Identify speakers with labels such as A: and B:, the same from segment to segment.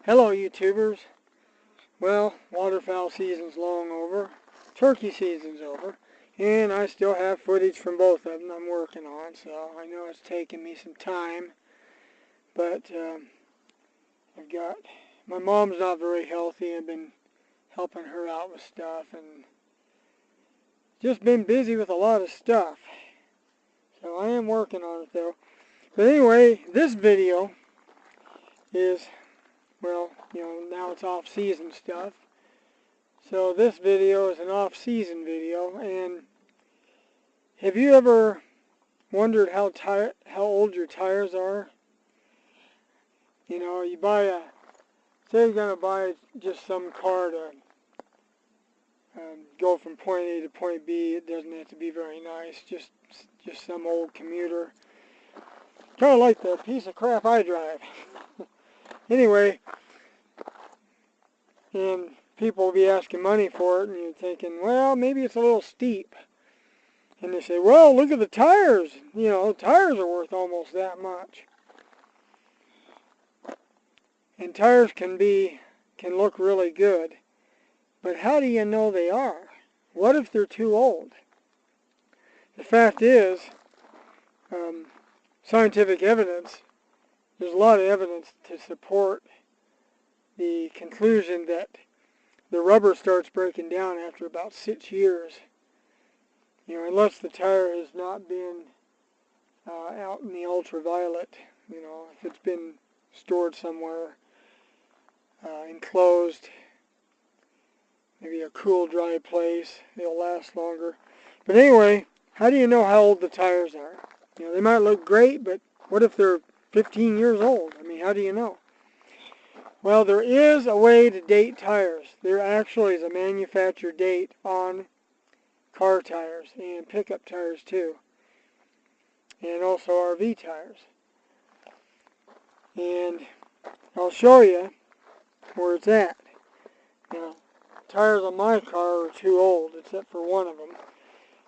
A: Hello YouTubers. Well, waterfowl season's long over, turkey season's over, and I still have footage from both of them I'm working on, so I know it's taking me some time, but my mom's not very healthy. I've been helping her out with stuff and just been busy with a lot of stuff, so I am working on it though. But anyway, this video is, well, now it's off-season stuff. So this video is an off-season video, and have you ever wondered how old your tires are? You know, say you're going to buy just some car to go from point A to point B. It doesn't have to be very nice, just some old commuter. Kind of like the piece of crap I drive. Anyway, and people will be asking money for it, and you're thinking, well, maybe it's a little steep. And they say, well, look at the tires. You know, tires are worth almost that much. And tires can look really good. But how do you know they are? What if they're too old? The fact is, scientific evidence, there's a lot of evidence to support the conclusion that the rubber starts breaking down after about 6 years. You know, unless the tire has not been out in the ultraviolet, you know, if it's been stored somewhere enclosed, maybe a cool, dry place, it'll last longer. But anyway, how do you know how old the tires are? You know, they might look great, but what if they're 15 years old? I mean, how do you know? Well, there is a way to date tires. There actually is a manufacturer date on car tires and pickup tires too, and also RV tires. And I'll show you where it's at. You know, tires on my car are too old, except for one of them.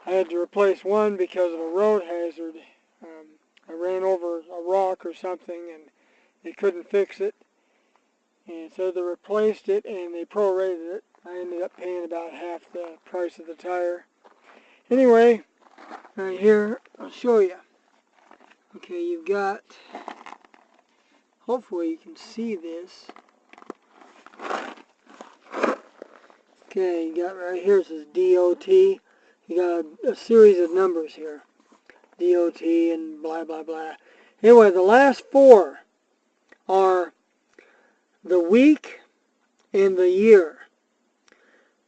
A: I had to replace one because of a road hazard. I ran over a rock or something, and they couldn't fix it. And so they replaced it, and they prorated it. I ended up paying about half the price of the tire. Anyway, right here, I'll show you. Okay, you've got, hopefully you can see this. Okay, you got right here, it says DOT. You got a series of numbers here. DOT and blah, blah, blah. Anyway, the last four are the week and the year.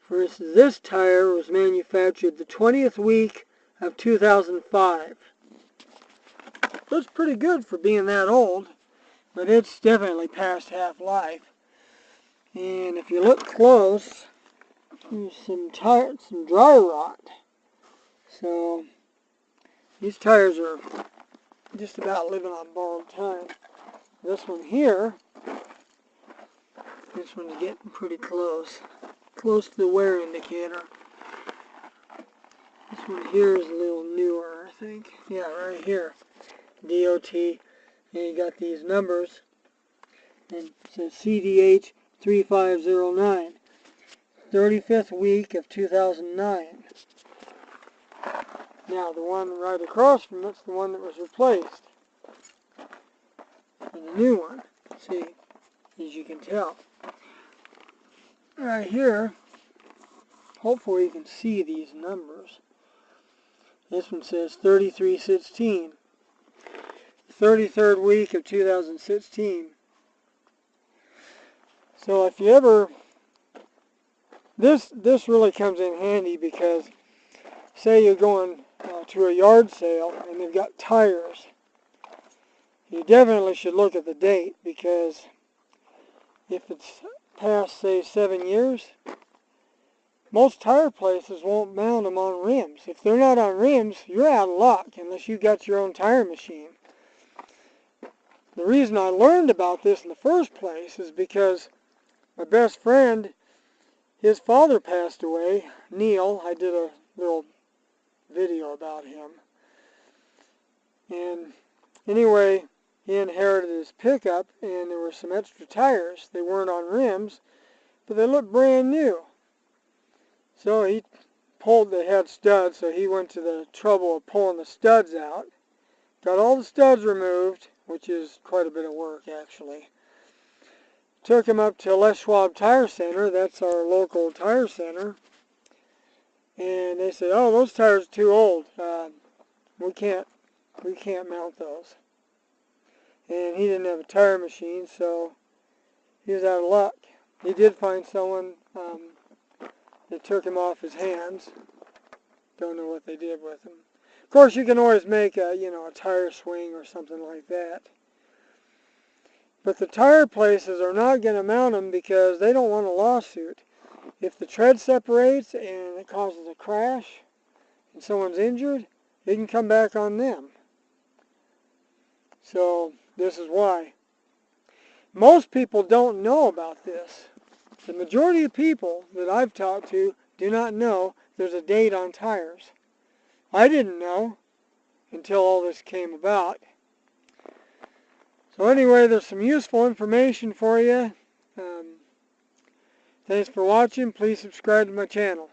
A: For instance, this tire was manufactured the 20th week of 2005. That's pretty good for being that old, but it's definitely past half-life. And if you look close, there's some dry rot. So these tires are just about living on borrowed time. This one here, this one's getting pretty close to the wear indicator. This one here is a little newer, I think. Yeah, right here, DOT, and you got these numbers, and it says CDH 3509, 35th week of 2009. Now the one right across from it's the one that was replaced, and the new one. See, as you can tell. Right here, hopefully you can see these numbers. This one says 3316, 33rd week of 2016. So if you ever, this really comes in handy because say you're going to a yard sale and they've got tires. You definitely should look at the date, because if it's past, say, 7 years, most tire places won't mount them on rims. If they're not on rims, you're out of luck unless you got your own tire machine. The reason I learned about this in the first place is because my best friend, his father passed away, Neil. I did a little video about him. And anyway, he inherited his pickup, and there were some extra tires. They weren't on rims, but they looked brand new. So he pulled, they had studs, so he went to the trouble of pulling the studs out. Got all the studs removed, which is quite a bit of work actually. Took him up to Les Schwab Tire Center, that's our local tire center. And they said, oh, those tires are too old. We can't mount those. And he didn't have a tire machine, so he was out of luck. He did find someone that took him off his hands. Don't know what they did with him. Of course, you can always make a tire swing or something like that. But the tire places are not going to mount them because they don't want a lawsuit. If the tread separates and it causes a crash and someone's injured, it can come back on them. So this is why. Most people don't know about this. The majority of people that I've talked to do not know there's a date on tires. I didn't know until all this came about. So anyway, there's some useful information for you. Thanks for watching. Please subscribe to my channel.